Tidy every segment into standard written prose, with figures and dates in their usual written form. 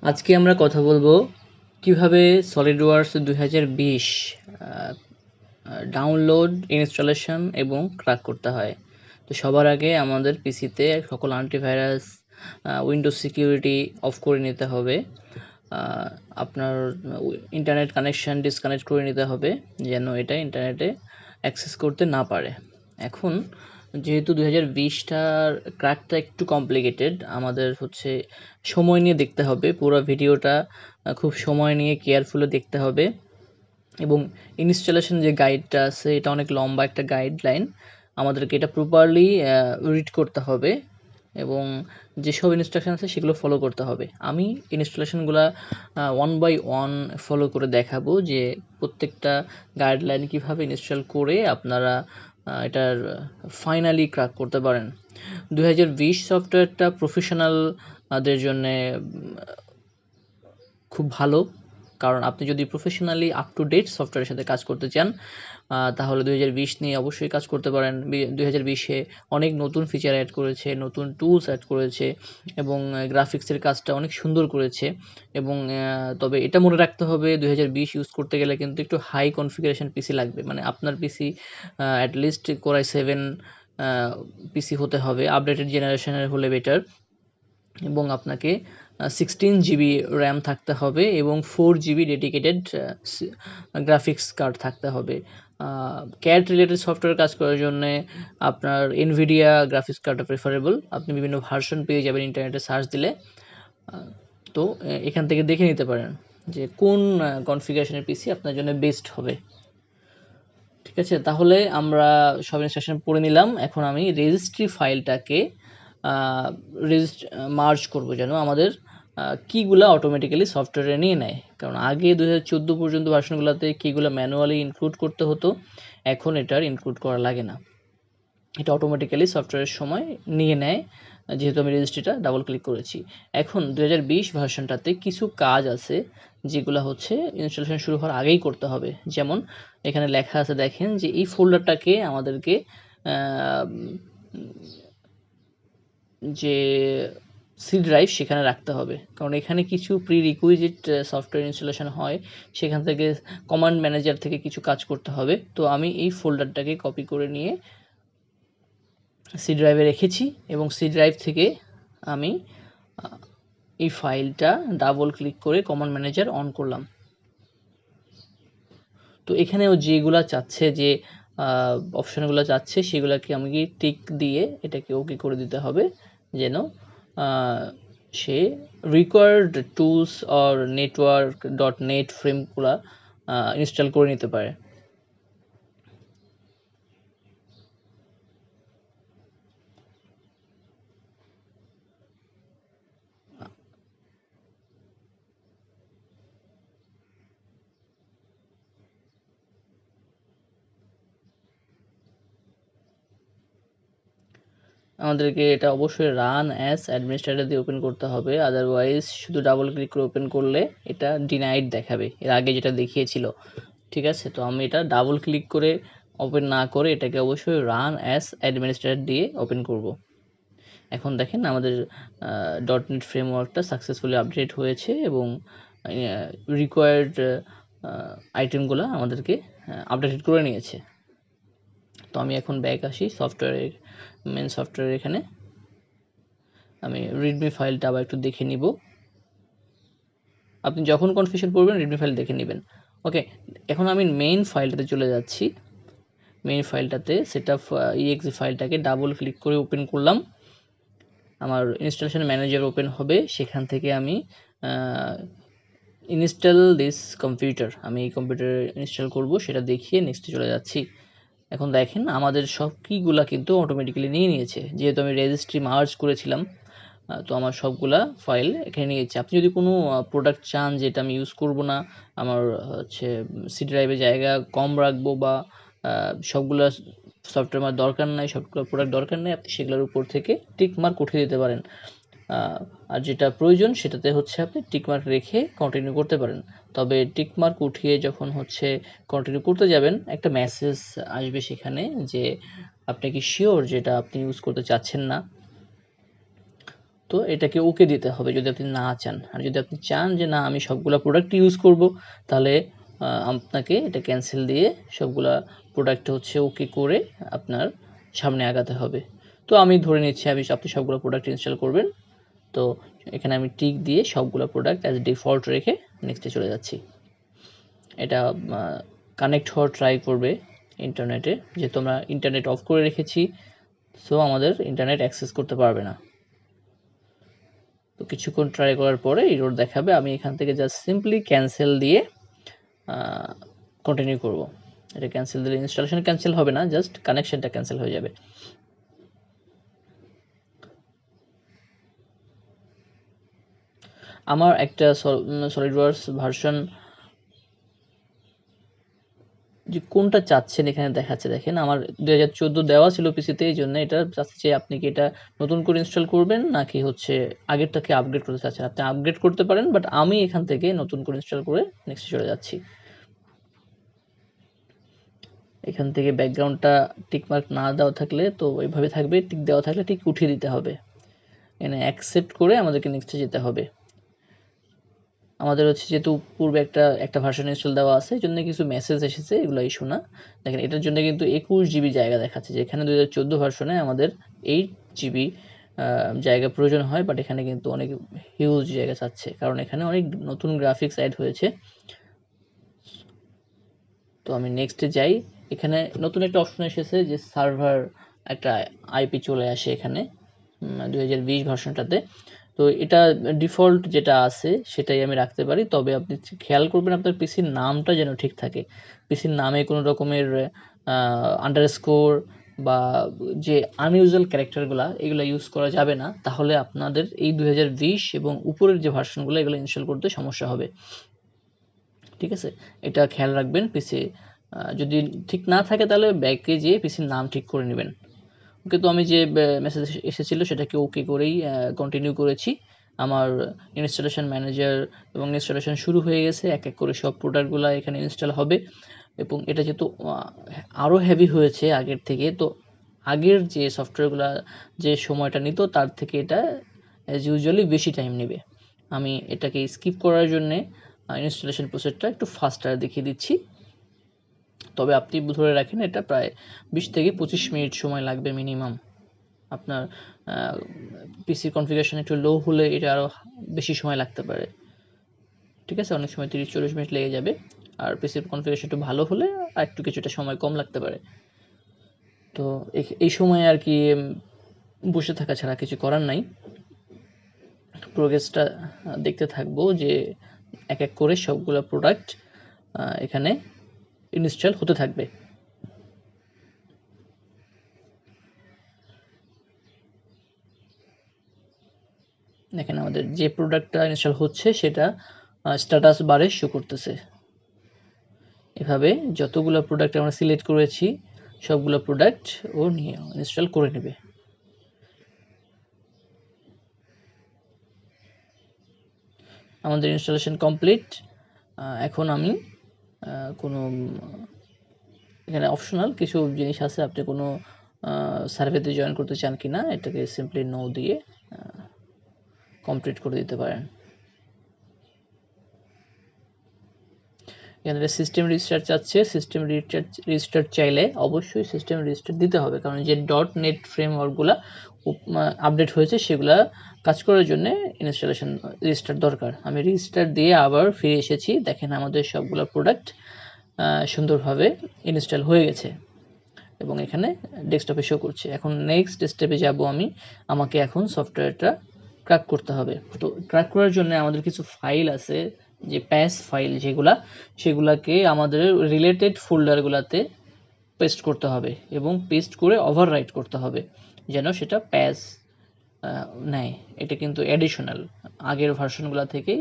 আজকে আমরা কথা বলবো কিভাবে সলিডওয়ার্কস 2020 ডাউনলোড, ইনস্টলেশন এবং ক্র্যাক করতে হয়। তো সবার আগে আমাদের পিসিতে সকল অ্যান্টিভাইরাস, উইন্ডোজ সিকিউরিটি অফ করে নিতে হবে। আপনার ইন্টারনেট কানেকশন ডিসকানেক্ট করে নিতে হবে যেন এটা ইন্টারনেটে অ্যাক্সেস করতে না পারে। এখন যেহেতু 2020টার ক্র্যাকটা একটু কমপ্লিকেটেড, আমাদের হচ্ছে সময় নিয়ে দেখতে হবে। পুরো ভিডিওটা খুব সময় নিয়ে কেয়ারফুলি দেখতে হবে এবং ইনস্টলেশন যে গাইডটা আছে এটা অনেক লম্বা একটা গাইডলাইন। আমাদেরকে এটা প্রপারলি রিড করতে হবে এবং যেসব ইনস্ট্রাকশন আছে সেগুলো ফলো করতে হবে। আমি ইনস্টলেশনগুলা ওয়ান বাই ওয়ান ফলো করে দেখাবো যে প্রত্যেকটা গাইডলাইন কিভাবে ইনস্টল করে আপনারা এটার ফাইনালি ক্র্যাক করতে পারেন। 2020 সফটওয়্যারটা প্রফেশনালদের জন্যে খুব ভালো, কারণ আপনি যদি প্রফেশনালি আপ টু ডেট সফটওয়্যারের সাথে কাজ করতে চান তাহলে 2020 নিয়ে অবশ্যই কাজ করতে পারেন। 2020-এ অনেক নতুন ফিচার অ্যাড করেছে, নতুন টুলস অ্যাড করেছে এবং গ্রাফিক্সের কাজটা অনেক সুন্দর করেছে এবং তবে এটা মনে রাখতে হবে 2020 ইউজ করতে গেলে কিন্তু একটু হাই কনফিগারেশন পিসি লাগবে। মানে আপনার পিসি অ্যাটলিস্ট কোরাই 7 পিসি হতে হবে, আপডেটেড জেনারেশনের হলে বেটার। এবং আপনাকে 16 জিবি র্যাম থাকতে হবে এবং 4 জিবি ডেডিকেটেড গ্রাফিক্স কার্ড থাকতে হবে। ক্যাড রিলেটেড সফটওয়্যার কাজ করার জন্য আপনার এনভিডিয়া গ্রাফিক্স কার্ডটা প্রেফারেবল। আপনি বিভিন্ন ভার্সন পেয়ে যাবেন ইন্টারনেটে সার্চ দিলে। তো এখান থেকে দেখে নিতে পারেন যে কোন কনফিগারেশনের পিসি আপনার জন্য বেস্ট হবে। ঠিক আছে, তাহলে আমরা সব ইনস্ট্রাকশন পড়ে নিলাম। এখন আমি রেজিস্ট্রি ফাইলটাকে মার্জ করব যেন আমাদের কিগুলা অটোমেটিক্যালি সফটওয়্যারে নিয়ে নেয়। কারণ আগে 2014 পর্যন্ত ভার্সনগুলোতে কিগুলো ম্যানুয়ালি ইনক্লুড করতে হতো, এখন এটার ইনক্লুড করা লাগে না, এটা অটোমেটিক্যালি সফটওয়্যারের সময় নিয়ে নেয় যেহেতু আমি রেজিস্ট্রিটা ডাবল ক্লিক করেছি। এখন 2020 ভার্সনটাতে কিছু কাজ আছে যেগুলো হচ্ছে ইনস্টলেশন শুরু হওয়ার আগেই করতে হবে। যেমন এখানে লেখা আছে, দেখেন যে এই ফোল্ডারটাকে আমাদেরকে যে সি ড্রাইভ সেখানে রাখতে হবে, কারণ এখানে কিছু প্রি রিকুইজিট সফটওয়্যার ইনস্টলেশন হয়, সেখান থেকে কমান্ড ম্যানেজার থেকে কিছু কাজ করতে হবে। তো আমি এই ফোল্ডারটাকে কপি করে নিয়ে সি ড্রাইভে রেখেছি এবং সি ড্রাইভ থেকে আমি এই ফাইলটা ডাবল ক্লিক করে কমান্ড ম্যানেজার অন করলাম। তো এখানেও যেগুলা চাচ্ছে, যে অপশনগুলো চাচ্ছে সেগুলোকে আমাকে টিক দিয়ে এটাকে ওকে করে দিতে হবে যেন সে required tools or network dot net ফ্রেমগুলো ইনস্টল করে নিতে পারে। আমাদেরকে এটা অবশ্যই রান অ্যাজ অ্যাডমিনিস্ট্রেটর দিয়ে ওপেন করতে হবে, আদারওয়াইজ শুধু ডাবল ক্লিক করে ওপেন করলে এটা ডিনাইড দেখাবে, এর আগে যেটা দেখিয়েছিল। ঠিক আছে, তো আমি এটা ডাবল ক্লিক করে ওপেন না করে এটাকে অবশ্যই রান অ্যাজ অ্যাডমিনিস্ট্রেটর দিয়ে ওপেন করব। এখন দেখেন আমাদের ডট নেট ফ্রেমওয়ার্কটা সাকসেসফুলি আপডেট হয়েছে এবং রিকোয়ার্ড আইটেমগুলো আমাদেরকে আপডেটেড করে নিয়েছে। তো আমি এখন ব্যাক আসি সফটওয়্যারের মেন সফটওয়্যার, এখানে আমি রিডমি ফাইলটা আবার একটু দেখে নিব। আপনি যখন কনফিগারেশন করবেন রিডমি ফাইল দেখে নেবেন। ওকে, এখন আমি মেইন ফাইলটাতে চলে যাচ্ছি। মেইন ফাইলটাতে সেটআপ exe ফাইলটাকে ডাবল ক্লিক করে ওপেন করলাম। আমার ইনস্টলেশন ম্যানেজার ওপেন হবে, সেখান থেকে আমি ইনস্টল দিস কম্পিউটার, আমি এই কম্পিউটারে ইনস্টল করব সেটা দেখিয়ে নেক্সটে চলে যাচ্ছি। এখন দেখেন আমাদের সব কিগুলা কিন্তু অটোমেটিক্যালি নিয়ে নিয়েছে, যেহেতু আমি রেজিস্ট্রি মার্জ করেছিলাম। তো আমার সবগুলা ফাইল এখানে নিয়েছে। আপনি যদি কোনো প্রোডাক্ট চান যেটা আমি ইউজ করব না, আমার হচ্ছে সি ড্রাইভে জায়গা কম রাখবো বা সবগুলা সফটওয়্যার আমার দরকার নাই, সবগুলো প্রোডাক্ট দরকার নেই, আপনি সেগুলোর উপর থেকে টিক মার্ক উঠিয়ে দিতে পারেন। আর যেটা প্রয়োজন সেটাতে হচ্ছে আপনি টিক মার্ক রেখে কন্টিনিউ করতে পারেন। তবে টিক মার্ক উঠিয়ে যখন হচ্ছে কন্টিনিউ করতে যাবেন একটা মেসেজ আসবে সেখানে যে আপনি কি শিওর যেটা আপনি ইউজ করতে চাচ্ছেন না। তো এটাকে ওকে দিতে হবে যদি আপনি না চান। আর যদি আপনি চান যে না আমি সবগুলা প্রোডাক্ট ইউজ করব, তাহলে আপনাকে এটা ক্যান্সেল দিয়ে সবগুলা প্রোডাক্ট হচ্ছে ওকে করে আপনার সামনে আগাতে হবে। তো আমি ধরে নিচ্ছি আপনি সবগুলো প্রোডাক্ট ইনস্টল করবেন। তো এখানে আমি টিক দিয়ে সবগুলো প্রোডাক্ট অ্যাজ ডিফল্ট রেখে নেক্সটে চলে যাচ্ছি। এটা কানেক্ট হওয়ার ট্রাই করবে ইন্টারনেটে, যেহেতু আমরা ইন্টারনেট অফ করে রেখেছি, সো আমাদের ইন্টারনেট অ্যাক্সেস করতে পারবে না। তো কিছুক্ষণ ট্রাই করার পরে এরর দেখাবে। আমি এখান থেকে জাস্ট সিম্পলি ক্যান্সেল দিয়ে কন্টিনিউ করব। এটা ক্যান্সেল দিলে ইনস্টলেশন ক্যান্সেল হবে না, জাস্ট কানেকশনটা ক্যান্সেল হয়ে যাবে। আমার একটা সলিডওয়ার্কস ভার্সন যে কোনটা চাচ্ছেন এখানে দেখাচ্ছে, দেখেন আমার 2014 দেওয়া ছিল পিসিতে, এই জন্য এটা চাচ্ছে আপনি কি এটা নতুন করে ইনস্টল করবেন নাকি হচ্ছে আগেরটাকে আপগ্রেড করতে চাচ্ছেন। আপনি আপগ্রেড করতে পারেন, বাট আমি এখান থেকে নতুন করে ইনস্টল করে নেক্সটে চলে যাচ্ছি। এখান থেকে ব্যাকগ্রাউন্ডটা টিকমার্ক না দেওয়া থাকলে তো এইভাবে থাকবে, টিক দেওয়া থাকলে টিক উঠিয়ে দিতে হবে। এখানে অ্যাকসেপ্ট করে আমাদেরকে নেক্সটে যেতে হবে। আমাদের হচ্ছে যেহেতু পূর্বে একটা ভার্সন ইনস্টল দেওয়া আছে, এই জন্য কিছু মেসেজ এসেছে, এগুলো ইস্যু না। দেখেন এটার জন্য কিন্তু 21 জিবি জায়গা দেখাচ্ছে, যেখানে 2014 ভার্সনে আমাদের 8 জিবি জায়গা প্রয়োজন হয়, বাট এখানে কিন্তু অনেক হিউজ জায়গা চাচ্ছে, কারণ এখানে অনেক নতুন গ্রাফিক্স অ্যাড হয়েছে। তো আমি নেক্সটে যাই। এখানে নতুন একটা অপশন এসেছে যে সার্ভার একটা আইপি চলে আসে এখানে 2020 ভার্সনটাতে। তো এটা ডিফল্ট যেটা আছে সেটাই আমি রাখতে পারি, তবে আপনি খেয়াল করবেন আপনার পিসির নামটা যেন ঠিক থাকে। পিসির নামে কোনো রকমের আন্ডারস্কোর বা যে আনইউজুয়াল ক্যারেক্টারগুলো এগুলো ইউজ করা যাবে না, তাহলে আপনাদের এই 2020 এবং উপরের যে ভার্সনগুলো এগুলো ইনস্টল করতে সমস্যা হবে। ঠিক আছে, এটা খেয়াল রাখবেন। পিসি যদি ঠিক না থাকে তাহলে ব্যাকে যেয়ে পিসির নাম ঠিক করে নেবেন। ওকে, তো আমি যে মেসেজ এসেছিলো সেটাকে ওকে করেই কন্টিনিউ করেছি। আমার ইনস্টলেশন ম্যানেজার এবং ইনস্টলেশন শুরু হয়ে গেছে, এক এক করে সব প্রোডাক্টগুলো এখানে ইনস্টল হবে। এবং এটা যেহেতু আরও হেভি হয়েছে আগের থেকে, তো আগের যে সফটওয়্যারগুলো যে সময়টা নিত তার থেকে এটা অ্যাজ ইউজুয়ালি বেশি টাইম নেবে। আমি এটাকে স্কিপ করার জন্যে ইনস্টলেশন প্রসেসটা একটু ফাস্টার দেখিয়ে দিচ্ছি। তবে আপনি ধরে রাখেন এটা প্রায় 20 থেকে 25 মিনিট সময় লাগবে মিনিমাম। আপনার পিসির কনফিগারেশন একটু লো হলে এটা আরও বেশি সময় লাগতে পারে। ঠিক আছে, অনেক সময় 30-40 মিনিট লেগে যাবে। আর পিসির কনফিগারেশন একটু ভালো হলে আর একটু কিছুটা সময় কম লাগতে পারে। তো এই সময় আর কি বসে থাকা ছাড়া কিছু করার নাই। প্রোগ্রেসটা দেখতে থাকবো যে এক এক করে সবগুলো প্রোডাক্ট এখানে ইনস্টল হতে থাকবে। দেখেন আমাদের যে প্রোডাক্টটা ইনস্টল হচ্ছে সেটা স্ট্যাটাস বারে শো করতেছে। এভাবে যতগুলো প্রোডাক্ট আমরা সিলেক্ট করেছি সবগুলো প্রোডাক্ট ও নিয়ে ইনস্টল করে নেবে। আমাদের ইনস্টলেশন কমপ্লিট। এখন আমি কোনো এখানে অপশনাল কিছু জিনিস আছে, আপনি কোনো সার্ভেতে জয়েন করতে চান কিনা এটাকে সিম্পলি নো দিয়ে কমপ্লিট করে দিতে পারেন। এখানে সিস্টেম রেজিস্টার চাচ্ছে, সিস্টেম রেজিস্টার চাইলে অবশ্যই সিস্টেম রেজিস্টার দিতে হবে, কারণ যে .NET ফ্রেমওয়ার্কগুলো আপডেট হয়েছে সেগুলা কাজ করার জন্য ইনস্টলেশন রেজিস্টার দরকার। আমি রেজিস্টার দিয়ে আবার ফিরে এসেছি। দেখেন আমাদের সবগুলো প্রোডাক্ট সুন্দরভাবে ইনস্টল হয়ে গেছে এবং এখানে ডেস্কটপে শো করছে। এখন নেক্সট স্টেপে যাব আমি। আমাকে এখন সফটওয়্যারটা ক্র্যাক করতে হবে। তো ক্র্যাক করার জন্য আমাদের কিছু ফাইল আছে, যে প্যাচ ফাইল সেগুলাকে আমাদের রিলেটেড ফোল্ডারগুলোতে পেস্ট করতে হবে এবং পেস্ট করে ওভাররাইট করতে হবে যেন সেটা প্যাচ নেয়। এটা কিন্তু অ্যাডিশনাল, আগের ভার্সনগুলো থেকে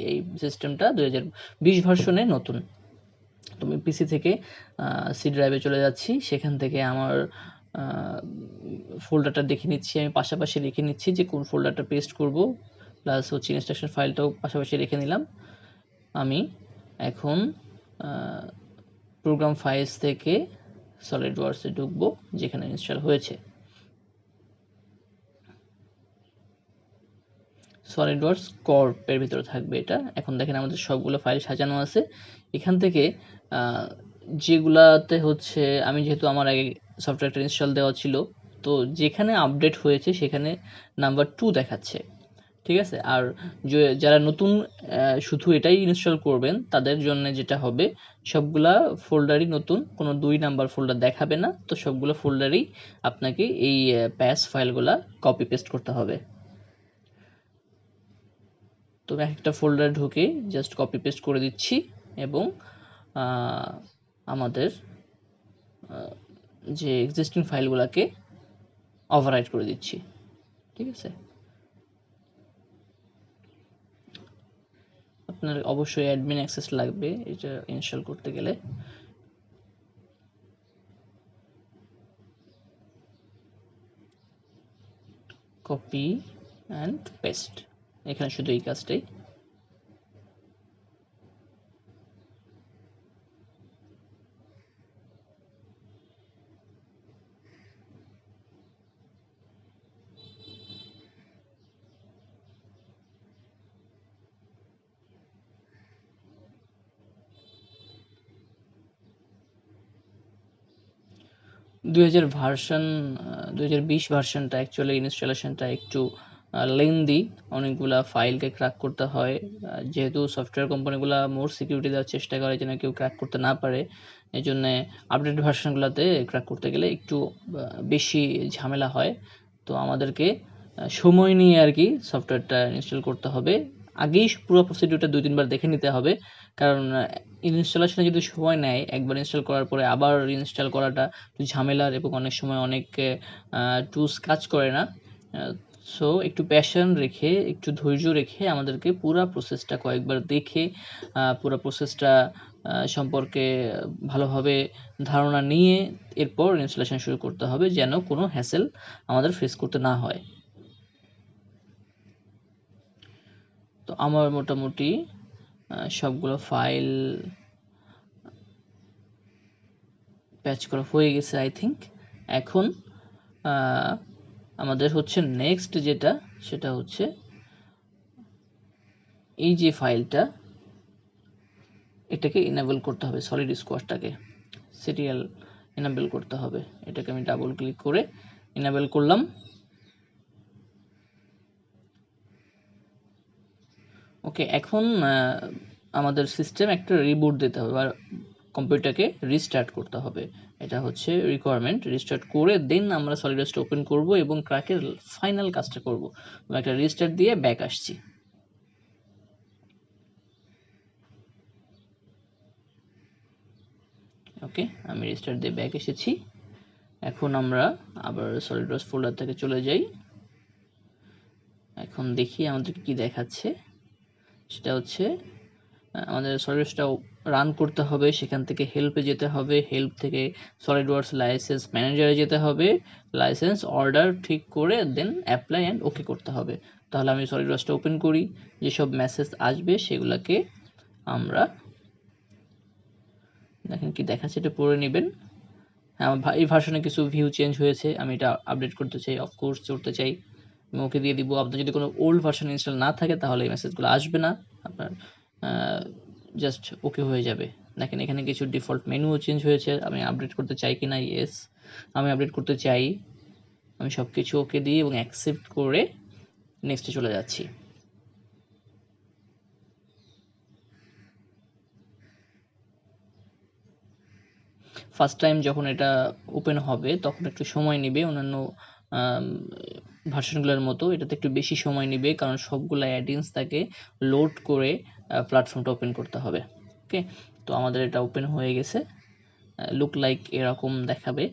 এই সিস্টেমটা 2020 ভার্সনে নতুন। তো আমি পিসি থেকে সি ড্রাইভে চলে যাচ্ছি, সেখান থেকে আমার ফোল্ডারটা দেখে নিচ্ছি, আমি পাশাপাশি রেখে নিচ্ছি যে কোন ফোল্ডারটা পেস্ট করব, প্লাস হচ্ছে ইনস্ট্রাকশন ফাইলটাও পাশাপাশি রেখে নিলাম। আমি এখন প্রোগ্রাম ফাইলস থেকে সলিডওয়ার্কসে ঢুকবো যেখানে ইনস্টল হয়েছে। সলিডওয়ার্কস কর্পের ভিতরে থাকবে এটা। এখন দেখেন আমাদের সবগুলো ফাইল সাজানো আছে। এখান থেকে যেগুলাতে হচ্ছে আমি যেহেতু আমার আগে সফটওয়্যারটা ইনস্টল দেওয়া ছিল, তো যেখানে আপডেট হয়েছে সেখানে নাম্বার 2 দেখাচ্ছে, ঠিক আছে। আর যারা নতুন শুধু এটাই ইনস্টল করবেন তাদের জন্য যেটা হবে, সবগুলা ফোল্ডারই নতুন, কোনো 2 নাম্বার ফোল্ডার দেখাবে না। তো সবগুলো ফোল্ডারই আপনাকে এই প্যাচ ফাইলগুলা কপি পেস্ট করতে হবে। তো একটা ফোল্ডারে ঢুকে জাস্ট কপি পেস্ট করে দিচ্ছি এবং আমাদের যে এক্সিস্টিং ফাইলগুলোকে ওভাররাইট করে দিচ্ছি, ঠিক আছে। আপনার অবশ্যই অ্যাডমিন অ্যাক্সেস লাগবে এটা ইনস্টল করতে গেলে। কপি অ্যান্ড পেস্ট, এখানে শুধু এই কাজটাই। ভার্সন 2020 ভার্সনটা অ্যাকচুয়ালি ইনস্টলেশনটা একটু লেন্দি, অনেকগুলা ফাইলকে ক্র্যাক করতে হয়। যেহেতু সফটওয়্যার কোম্পানিগুলো মোর সিকিউরিটি দেওয়ার চেষ্টা করে যেন কেউ ক্র্যাক করতে না পারে, এই জন্যে আপডেট ভার্সনগুলোতে ক্র্যাক করতে গেলে একটু বেশি ঝামেলা হয়। তো আমাদেরকে সময় নিয়ে আর কি সফটওয়্যারটা ইনস্টল করতে হবে। আগেই পুরো প্রসিডিউরটা 2-3 বার দেখে নিতে হবে, কারণ ইনস্টলেশনে যদি সময় নেয়, একবার ইনস্টল করার পরে আবার ইনস্টল করাটা একটু ঝামেলার এবং অনেক সময় অনেক টুলস কাজ করে না। সো একটু প্যাশন রেখে, একটু ধৈর্য রেখে আমাদেরকে পুরো প্রসেসটা কয়েকবার দেখে পুরো প্রসেসটা সম্পর্কে ভালোভাবে ধারণা নিয়ে এরপর ইনস্টলেশন শুরু করতে হবে, যেন কোনো হ্যাসেল আমাদের ফেস করতে না হয়। তো আমার মোটামুটি সবগুলো ফাইল প্যাচ করা হয়ে গেছে আই থিঙ্ক। এখন আমাদের হচ্ছে নেক্সট যেটা, সেটা হচ্ছে এই যে ফাইলটা, এটাকে ইনেবল করতে হবে, সলিড স্কোয়াশটাকে সিরিয়াল ইনেবল করতে হবে। এটাকে আমি ডাবল ক্লিক করে ইনেবল করলাম। ওকে, এখন আমাদের সিস্টেম একটা রিবুট দিতে হবে আর কম্পিউটারকে রিস্টার্ট করতে হবে। এটা হচ্ছে রিকোয়ারমেন্ট। রিস্টার্ট করে দেন আমরা সলিডওয়ার্কসটা ওপেন করব এবং ক্র্যাকের ফাইনাল কাজটা করব। একটা রিস্টার্ট দিয়ে ব্যাক আসছি। ওকে, আমি রিস্টার্ট দিয়ে ব্যাক এসেছি। এখন আমরা আবার সলিডওয়ার্কস ফোল্ডার থেকে চলে যাই। এখন দেখি আমাদেরকে কি দেখাচ্ছে। সেটা হচ্ছে আমাদের সলিডওয়ার্কসটা রান করতে হবে, সেখান থেকে হেল্পে যেতে হবে, হেল্প থেকে সলিডওয়ার্কস লাইসেন্স ম্যানেজারে যেতে হবে, লাইসেন্স অর্ডার ঠিক করে দেন অ্যাপ্লাই অ্যান্ড ওকে করতে হবে। তাহলে আমি সলিডওয়ার্কসটা ওপেন করি, যেসব মেসেজ আসবে সেগুলোকে আমরা দেখেন কি দেখাচ্ছে, এটা পড়ে নেবেন। হ্যাঁ, এই ভার্সনে কিছু ভিউ চেঞ্জ হয়েছে, আমি এটা আপডেট করতে চাই, অফকোর্স করতে চাই, আমি ওকে দিয়ে দিব। আপনার যদি কোনো ওল্ড ভার্সন ইনস্টল না থাকে তাহলে এই মেসেজগুলো আসবে না, আপনার জাস্ট ওকে হয়ে যাবে। দেখেন এখানে কিছু ডিফল্ট মেনুও চেঞ্জ হয়েছে, আমি আপডেট করতে চাই কি না, ইয়েস আমি আপডেট করতে চাই। আমি সব কিছু ওকে দিয়ে এবং অ্যাকসেপ্ট করে নেক্সটে চলে যাচ্ছি। ফার্স্ট টাইম যখন এটা ওপেন হবে তখন একটু সময় নেবে, অন্যান্য ভার্সনগুলোর মতো এটাতে একটু বেশি সময় নেবে, কারণ সবগুলো অ্যাডিংস তাকে লোড করে প্ল্যাটফর্মটা ওপেন করতে হবে। ওকে, তো আমাদের এটা ওপেন হয়ে গেছে। লুক লাইক এরকম দেখাবে।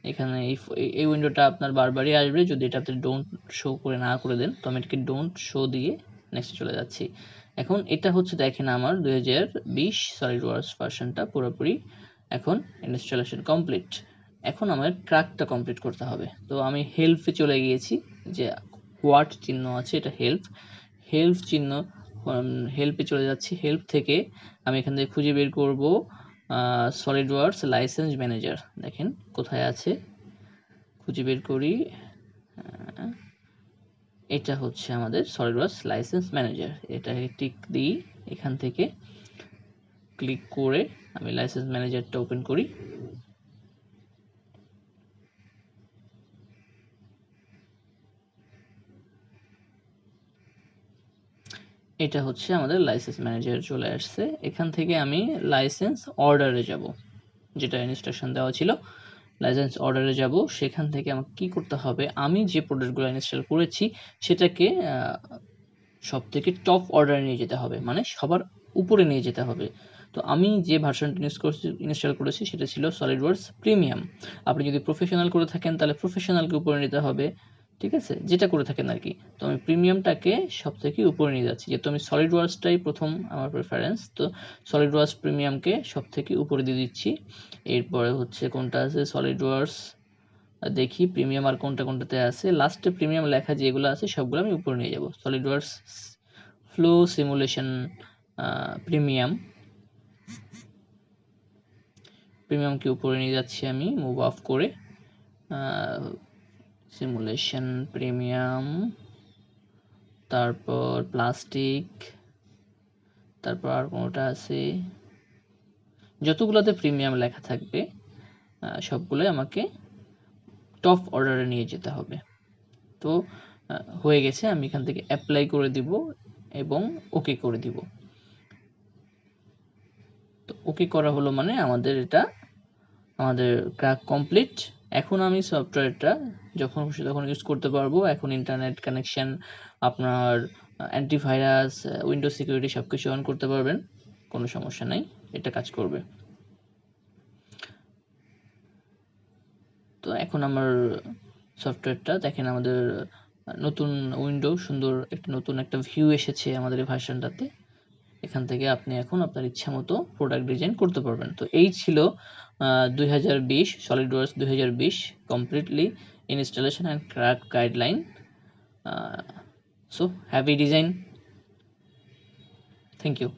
এখানে এই উইন্ডোটা আপনার বারবারই আসবে যদি এটা আপনি ডোন্ট শো করে না করে দেন। তো আমি এটাকে ডোন্ট শো দিয়ে নেক্সট চলে যাচ্ছি। এখন এটা হচ্ছে দেখেন আমার 2020 সলিডওয়ার্কস ভার্সনটা পুরোপুরি এখন ইনস্টলেশন কমপ্লিট। এখন আমার ক্র্যাকটা কমপ্লিট করতে হবে। তো আমি হেল্পে চলে গিয়েছি, যে হোয়াট চিহ্ন আছে এটা হেল্প, হেল্প চিহ্ন, হেল্পে চলে যাচ্ছি। হেল্প থেকে আমি এখান থেকে খুঁজে বের করব সলিডওয়ার্কস লাইসেন্স ম্যানেজার। দেখেন কোথায় আছে, খুঁজে বের করি। এটা হচ্ছে আমাদের সলিডওয়ার্কস লাইসেন্স ম্যানেজার। এটাকে টিক দিই, এখান থেকে ক্লিক করে আমি লাইসেন্স ম্যানেজারটা ওপেন করি। এটা হচ্ছে আমাদের লাইসেন্স ম্যানেজার চলে আসছে। এখান থেকে আমি লাইসেন্স অর্ডারে যাব, যেটা ইনস্ট্রাকশন দেওয়া ছিল। লাইসেন্স অর্ডারে যাব, সেখান থেকে আমাকে কি করতে হবে, আমি যে প্রোডাক্টগুলো ইনস্টল করেছি সেটাকে সব থেকে টপ অর্ডারে নিয়ে যেতে হবে, মানে সবার উপরে নিয়ে যেতে হবে। তো আমি যে ভার্সনটা ইনস্টল করেছি সেটা ছিল সলিডওয়ার্কস প্রিমিয়াম। আপনি যদি প্রফেশনাল করে থাকেন তাহলে প্রফেশনালকে উপরে নিতে হবে, ঠিক আছে, যেটা করে থাকেন আর কি। তো আমি প্রিমিয়ামটাকে সব থেকে উপরে নিয়ে যাচ্ছি, যেহেতু আমি সলিডওয়ার্কসটাই প্রথম আমার প্রেফারেন্স, তো সলিডওয়ার্কস প্রিমিয়ামকে সব থেকে উপরে দিয়ে দিচ্ছি। এরপরে হচ্ছে কোনটা আছে সলিডওয়ার্কস, দেখি প্রিমিয়াম আর কোনটা কোনটাতে আছে। লাস্টে প্রিমিয়াম লেখা যেগুলো আছে সবগুলো আমি উপরে নিয়ে যাব। সলিডওয়ার্কস ফ্লো সিমুলেশন প্রিমিয়াম, প্রিমিয়ামকে উপরে নিয়ে যাচ্ছি আমি মুভ অফ করে। সিমুলেশন প্রিমিয়াম, তারপর প্লাস্টিক, তারপর আর কোনটা আছে, যতগুলোতে প্রিমিয়াম লেখা থাকবে সবগুলোই আমাকে টপ অর্ডারে নিয়ে যেতে হবে। তো হয়ে গেছে, আমি এখান থেকে অ্যাপ্লাই করে দিব এবং ওকে করে দিব। তো ওকে করা হলো মানে আমাদের এটা আমাদের কাজ কমপ্লিট। এখন আমি সফটওয়্যারটা যখন খুশি তখন ইউজ করতে পারবো। এখন ইন্টারনেট কানেকশন, আপনার অ্যান্টিভাইরাস, উইন্ডোজ সিকিউরিটি সব কিছু অন করতে পারবেন, কোনো সমস্যা নাই, এটা কাজ করবে। তো এখন আমার সফটওয়্যারটা দেখেন, আমাদের নতুন উইন্ডো, সুন্দর একটা নতুন একটা ভিউ এসেছে আমাদের এই ভার্সনটাতে। এখান থেকে আপনি এখন আপনার ইচ্ছা মতো প্রোডাক্ট ডিজাইন করতে পারবেন। তো এই ছিল 2020 SolidWorks 2020 completely installation and crack guideline. So happy design, thank you.